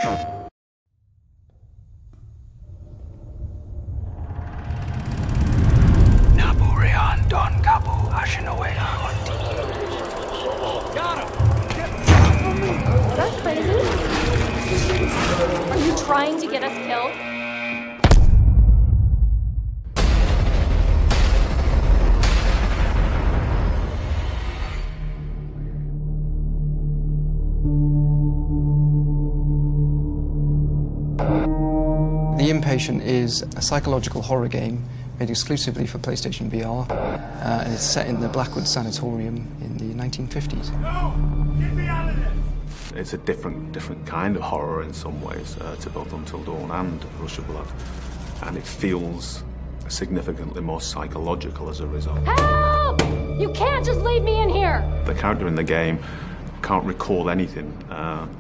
Got him! That's crazy. Are you trying to get us killed? The Inpatient is a psychological horror game made exclusively for PlayStation VR, and it's set in the Blackwood Sanatorium in the 1950s. No! Get me out of this! It's a different kind of horror in some ways to both Until Dawn and Rush of Blood, and it feels significantly more psychological as a result. Help! You can't just leave me in here! The character in the game can't recall anything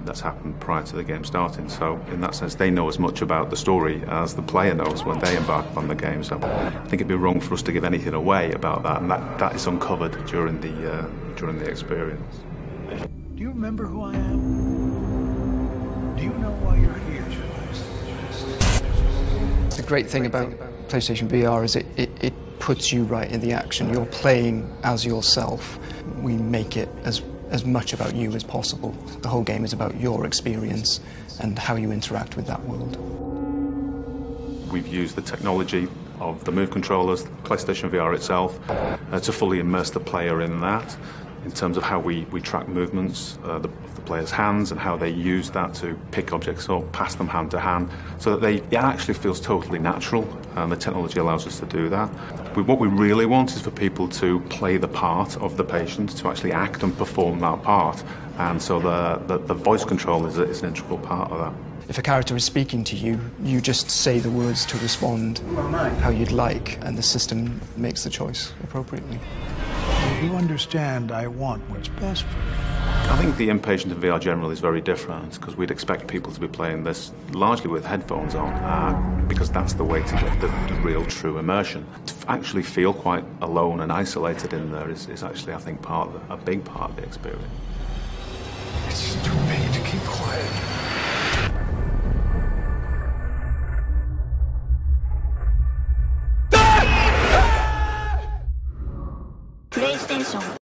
that's happened prior to the game starting, so in that sense they know as much about the story as the player knows when they embark on the game. So I think it'd be wrong for us to give anything away about that, and that is uncovered during the experience. Do you remember who I am? Do you know why you're here, Joyce? The great thing about PlayStation VR is it puts you right in the action. You're playing as yourself. We make it as much about you as possible. The whole game is about your experience and how you interact with that world. We've used the technology of the Move controllers, PlayStation VR itself, to fully immerse the player in that, in terms of how we track movements of the player's hands and how they use that to pick objects up, pass them hand to hand, so that it actually feels totally natural, and the technology allows us to do that. What we really want is for people to play the part of the patient, to actually act and perform that part, and so the voice control is an integral part of that. If a character is speaking to you, you just say the words to respond how you'd like, and the system makes the choice appropriately. You understand I want what's best for you. I think the Inpatient in VR generally is very different, because we'd expect people to be playing this largely with headphones on, because that's the way to get the real true immersion. To actually feel quite alone and isolated in there is actually, I think, a big part of the experience. It's too big to keep quiet. PlayStation